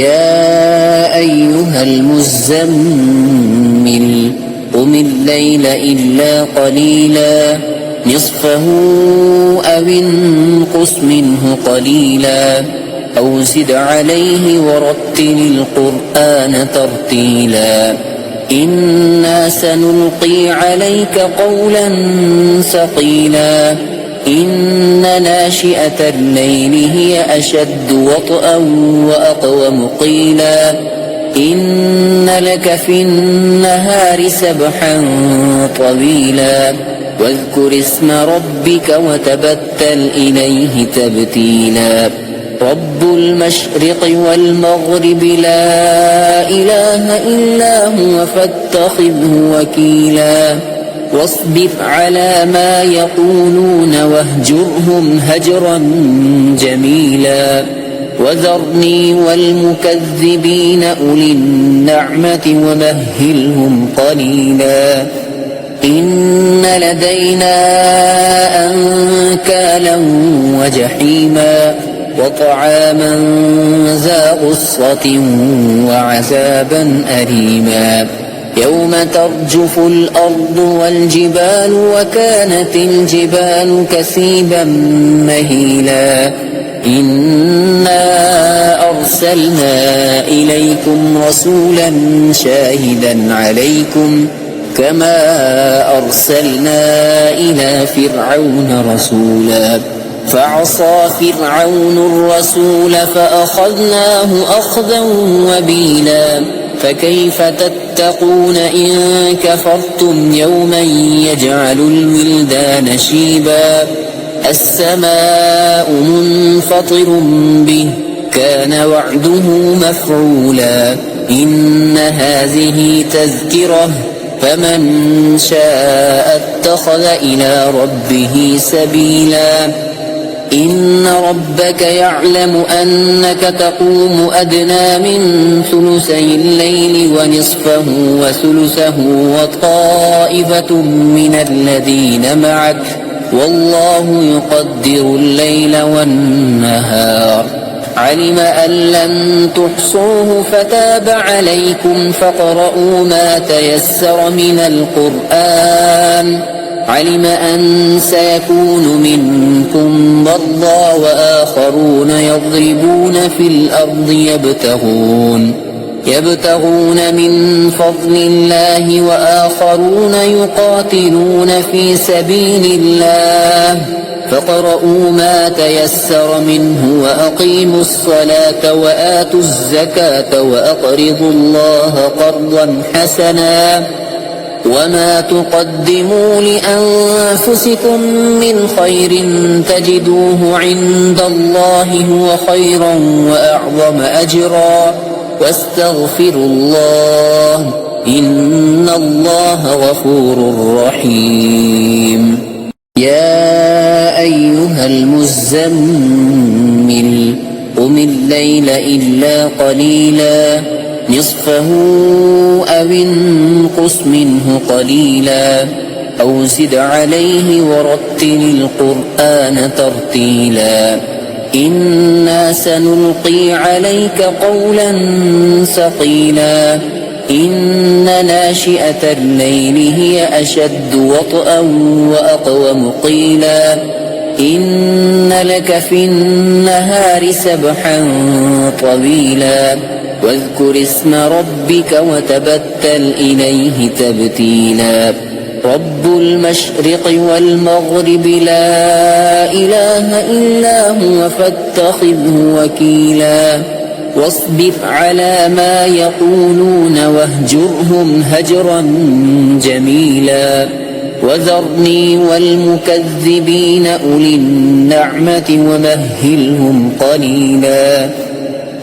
يا أيها المزمل قم الليل إلا قليلا نصفه أو انقص منه قليلا أو زد عليه ورتل القرآن ترتيلا إنا سنلقي عليك قولا ثقيلا إن ناشئة الليل هي أشد وطئا وأقوم قيلا إن لك في النهار سبحا طويلا واذكر اسم ربك وتبتل إليه تبتيلا رب المشرق والمغرب لا إله إلا هو فاتخذه وكيلا واصبر على ما يقولون واهجرهم هجرا جميلا وذرني والمكذبين أولي النعمة ومهلهم قليلا إن لدينا أنكالا وجحيما وطعاما ذا غصة وعذابا أليما يوم ترجف الأرض والجبال وكانت الجبال كثيبا مهيلا إنا أرسلنا إليكم رسولا شاهدا عليكم كما أرسلنا إلى فرعون رسولا فعصى فرعون الرسول فأخذناه أخذا وبيلا فكيف تتقون إن كفرتم يوما يجعل الولدان شيبا السماء منفطر به كان وعده مفعولا إن هذه تذكرة فمن شاء اتخذ إلى ربه سبيلا إن ربك يعلم أنك تقوم أدنى من ثلثي الليل ونصفه وثلثه وطائفة من الذين معك والله يقدر الليل والنهار علم أن لن تحصوه فتاب عليكم فاقرؤوا ما تيسر من القرآن علم أن سيكون منكم مرضى وآخرون يضربون في الأرض يبتغون من فضل الله وآخرون يقاتلون في سبيل الله فاقرؤوا ما تيسر منه وأقيموا الصلاة وآتوا الزكاة وأقرضوا الله قرضا حسنا وما تقدموا لأنفسكم من خير تجدوه عند الله هو خيرا وأعظم أجرا واستغفروا الله إن الله غفور رحيم يا أيها المزمل قم الليل إلا قليلا نصفه أو انقص منه قليلا أو زد عليه ورتل القرآن ترتيلا إنا سنلقي عليك قولا ثقيلا إن ناشئة الليل هي أشد وطئا وأقوم قيلا إن لك في النهار سبحا طويلا واذكر اسم ربك وتبتل إليه تبتيلا رب المشرق والمغرب لا إله إلا هو فاتخذه وكيلا واصبر على ما يقولون واهجرهم هجرا جميلا وذرني والمكذبين أولي النعمة ومهلهم قليلا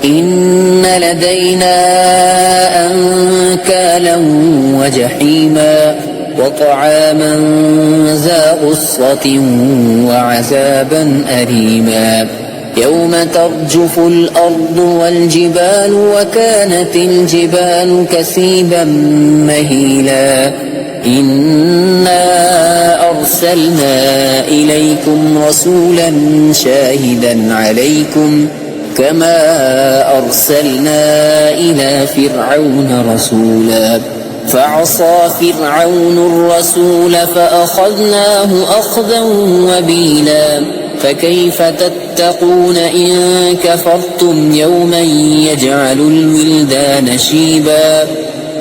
إن لدينا أنكالا وجحيما وطعاما ذا غصة وعذابا أليما يوم ترجف الأرض والجبال وكانت الجبال كثيبا مهيلا إنا أرسلنا إليكم رسولا شاهدا عليكم كما أرسلنا إلى فرعون رسولا فعصى فرعون الرسول فأخذناه أخذا وبيلا فكيف تتقون إن كفرتم يوما يجعل الولدان شيبا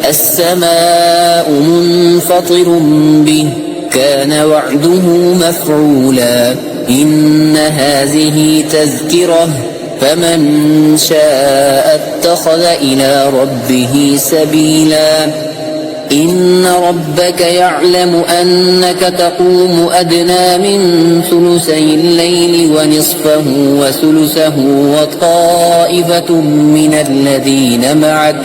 السماء منفطر به كان وعده مفعولا إن هذه تذكرة فمن شاء اتخذ إلى ربه سبيلا إن ربك يعلم أنك تقوم أدنى من ثلثي الليل ونصفه وثلثه وطائفة من الذين معك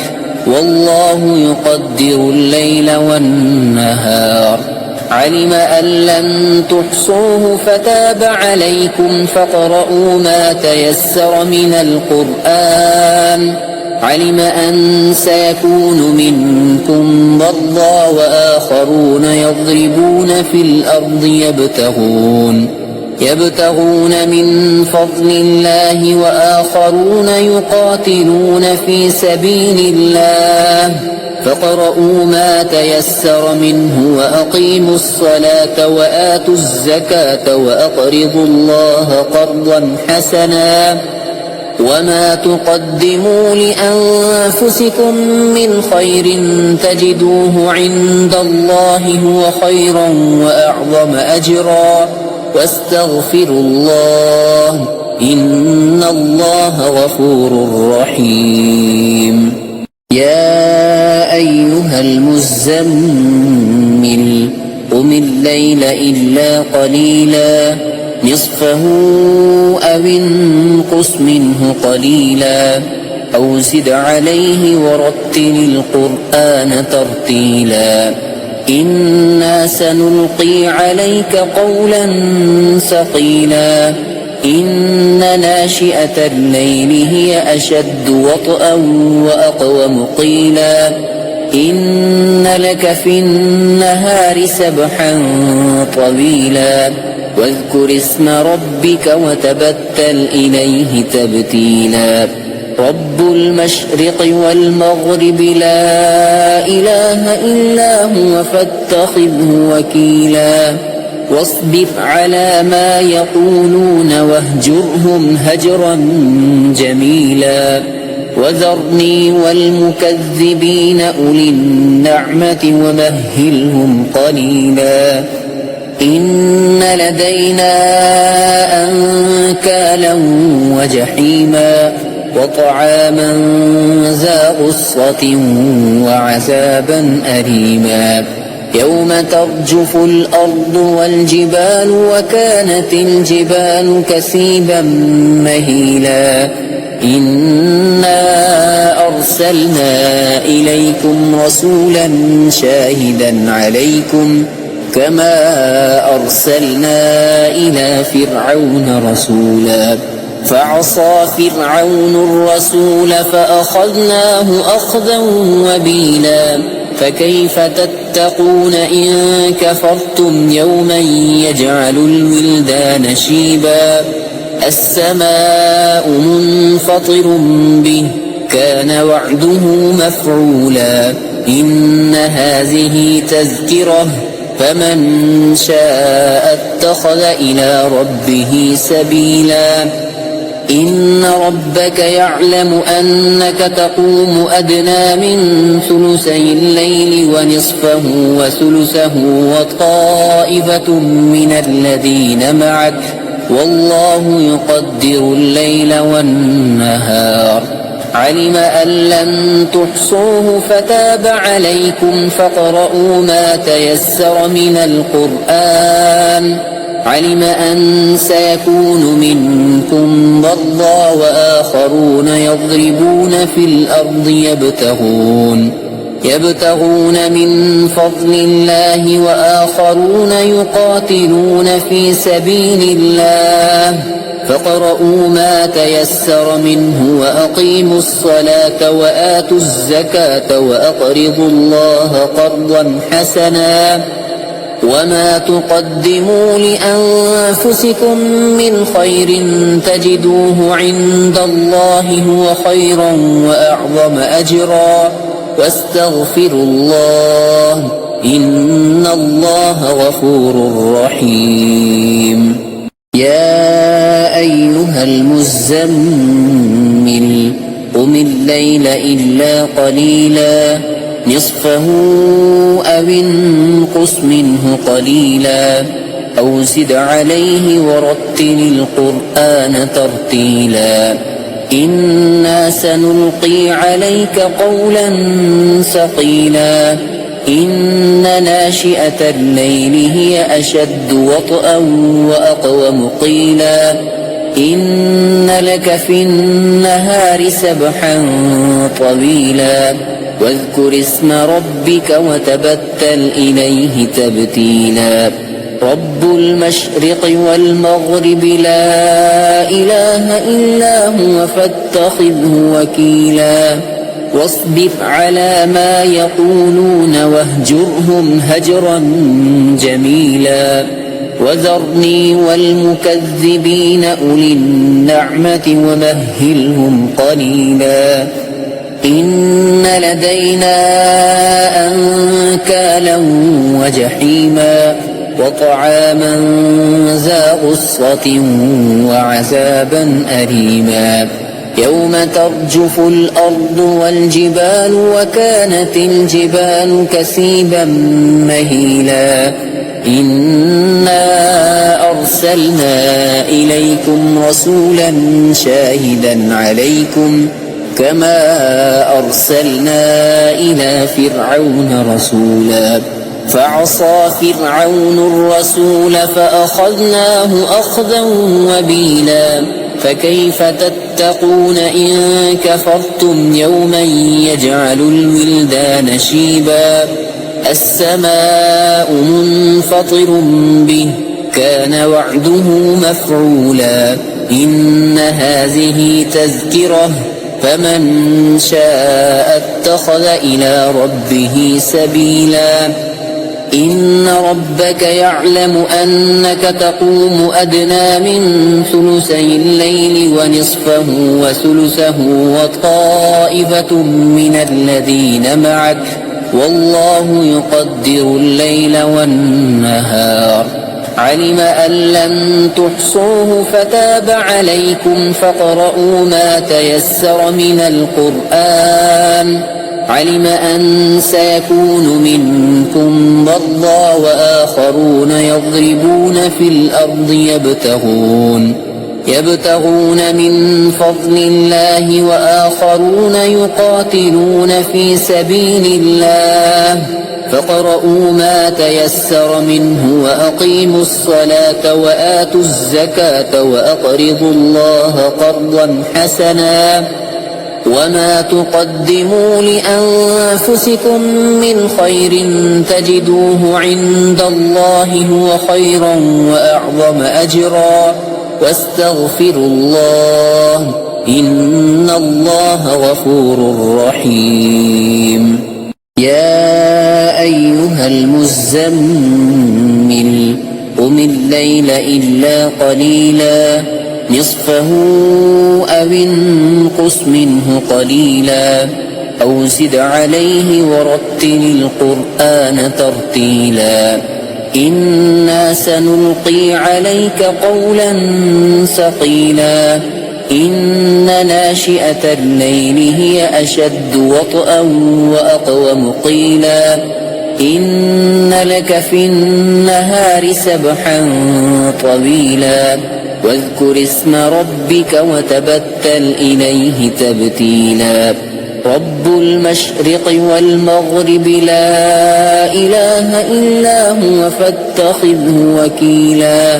والله يقدر الليل والنهار علم أن لن تحصوه فتاب عليكم فاقرؤوا ما تيسر من القرآن علم أن سيكون منكم مرضى وآخرون يضربون في الأرض يبتغون من فضل الله وآخرون يقاتلون في سبيل الله فاقرؤوا ما تيسر منه وأقيموا الصلاة وآتوا الزكاة وأقرضوا الله قرضا حسنا وما تقدموا لأنفسكم من خير تجدوه عند الله هو خيرا وأعظم أجرا واستغفروا الله إن الله غفور رحيم يا أيها المزمل قم الليل إلا قليلا نصفه أو انقص منه قليلا أو زد عليه ورتل القرآن ترتيلا إنا سنلقي عليك قولا ثقيلا إن ناشئة الليل هي أشد وطئا وأقوم قيلا إن لك في النهار سبحا طويلا واذكر اسم ربك وتبتل إليه تبتيلا رب المشرق والمغرب لا إله إلا هو فاتخذه وكيلا واصبر على ما يقولون واهجرهم هجرا جميلا وذرني والمكذبين أولي النعمة ومهلهم قليلا إن لدينا أنكالا وجحيما وطعاما ذا غصة وعذابا أليما يوم ترجف الأرض والجبال وكانت الجبال كثيبا مهيلا إنا أرسلنا إليكم رسولا شاهدا عليكم كما أرسلنا إلى فرعون رسولا فعصى فرعون الرسول فأخذناه أخذا وبيلا فكيف تتقون إن كفرتم يوما يجعل الولدان شيبا السماء منفطر به كان وعده مفعولا إن هذه تذكرة فمن شاء اتخذ إلى ربه سبيلا إن ربك يعلم أنك تقوم أدنى من ثلثي الليل ونصفه وثلثه وطائفة من الذين معك والله يقدر الليل والنهار علم أن لن تحصوه فتاب عليكم فاقرؤوا ما تيسر من القرآن علم أن سيكون منكم مرضى وآخرون يضربون في الأرض يبتغون من فضل الله وآخرون يقاتلون في سبيل الله فاقرؤوا ما تيسر منه وأقيموا الصلاة وآتوا الزكاة وأقرضوا الله قرضا حسنا وما تقدموا لأنفسكم من خير تجدوه عند الله هو خيرا وأعظم أجرا واستغفروا الله إن الله غفور رحيم. يا أيها المزمل قم الليل إلا قليلا نصفه أو انقص منه قليلا أو زد عليه ورتل القرآن ترتيلا إنا سنلقي عليك قولا ثقيلا إن ناشئة الليل هي أشد وطئا وأقوم قيلا إن لك في النهار سبحا طويلا واذكر اسم ربك وتبتل إليه تبتيلا رب المشرق والمغرب لا إله إلا هو فاتخذه وكيلا واصبر على ما يقولون واهجرهم هجرا جميلا وذرني والمكذبين أولي النعمة ومهلهم قليلا إن لدينا أنكالا وجحيما وطعاما ذا غصة وعذابا أليما يوم ترجف الأرض والجبال وكانت الجبال كثيبا مهيلا إنا أرسلنا إليكم رسولا شاهدا عليكم كما أرسلنا إلى فرعون رسولا فعصى فرعون الرسول فأخذناه أخذا وبيلا فكيف تتقون إن كفرتم يوما يجعل الولدان شيبا السماء منفطر به كان وعده مفعولا إن هذه تذكرة فمن شاء اتخذ إلى ربه سبيلا إن ربك يعلم أنك تقوم أدنى من ثلثي الليل ونصفه وثلثه وطائفة من الذين معك والله يقدر الليل والنهار علم أن لن تحصوه فتاب عليكم فاقرؤوا ما تيسر من القرآن علم أن سيكون منكم مرضى وآخرون يضربون في الأرض يبتغون من فضل الله وآخرون يقاتلون في سبيل الله فاقرؤوا ما تيسر منه وأقيموا الصلاة وآتوا الزكاة وأقرضوا الله قرضا حسنا وما تقدموا لأنفسكم من خير تجدوه عند الله هو خيرا وأعظم أجرا واستغفروا الله إن الله غفور رحيم. يا أيها المزمل قم الليل إلا قليلا نصفه أو انقص منه قليلا أو زد عليه ورتل القرآن ترتيلا إنا سنلقي عليك قولا ثقيلا إن ناشئة الليل هي أشد وطئا وأقوم قيلا إن لك في النهار سبحا طويلا واذكر اسم ربك وتبتل إليه تبتيلا رب المشرق والمغرب لا إله إلا هو فاتخذه وكيلا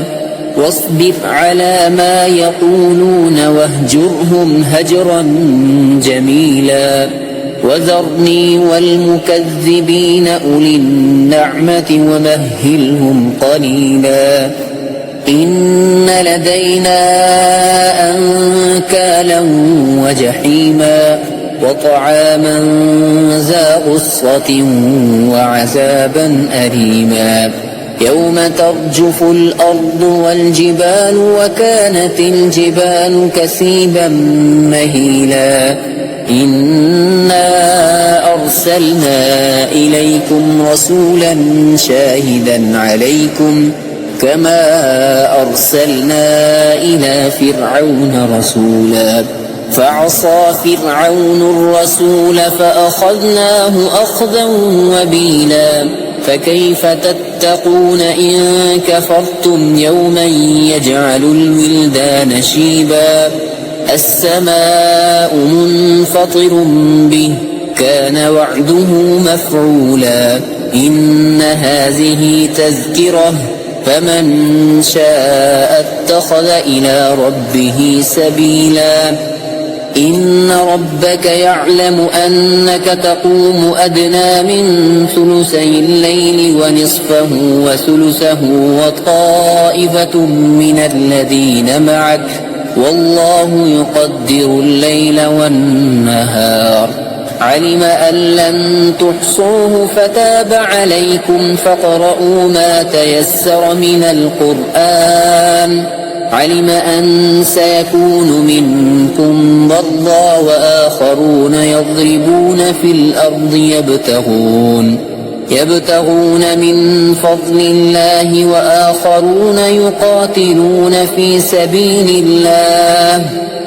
واصبر على ما يقولون واهجرهم هجرا جميلا وذرني والمكذبين أولي النعمة ومهلهم قليلا إن لدينا أنكالا وجحيما وطعاما ذا غصة وعذابا أليما يوم ترجف الأرض والجبال وكانت الجبال كثيبا مهيلا إنا أرسلنا إليكم رسولا شاهدا عليكم كما أرسلنا إلى فرعون رسولا فعصى فرعون الرسول فأخذناه أخذا وبيلا فكيف تتقون إن كفرتم يوما يجعل الولدان شيبا السماء منفطر به كان وعده مفعولا إن هذه تذكرة فمن شاء اتخذ إلى ربه سبيلا إن ربك يعلم أنك تقوم أدنى من ثلثي الليل ونصفه وثلثه وطائفة من الذين معك والله يقدر الليل والنهار علم أن لن تحصوه فتاب عليكم فاقرؤوا ما تيسر من القرآن علم أن سيكون منكم مرضى وآخرون يضربون في الأرض يبتغون من فضل الله وآخرون يقاتلون في سبيل الله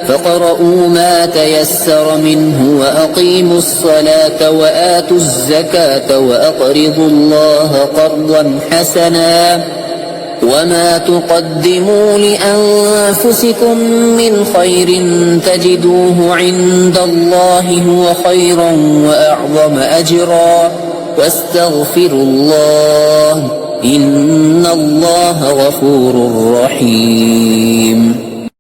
فاقرؤوا ما تيسر منه وأقيموا الصلاة وآتوا الزكاة وأقرضوا الله قرضا حسنا وما تقدموا لأنفسكم من خير تجدوه عند الله هو خيرا وأعظم أجرا واستغفروا الله إن الله غفور رحيم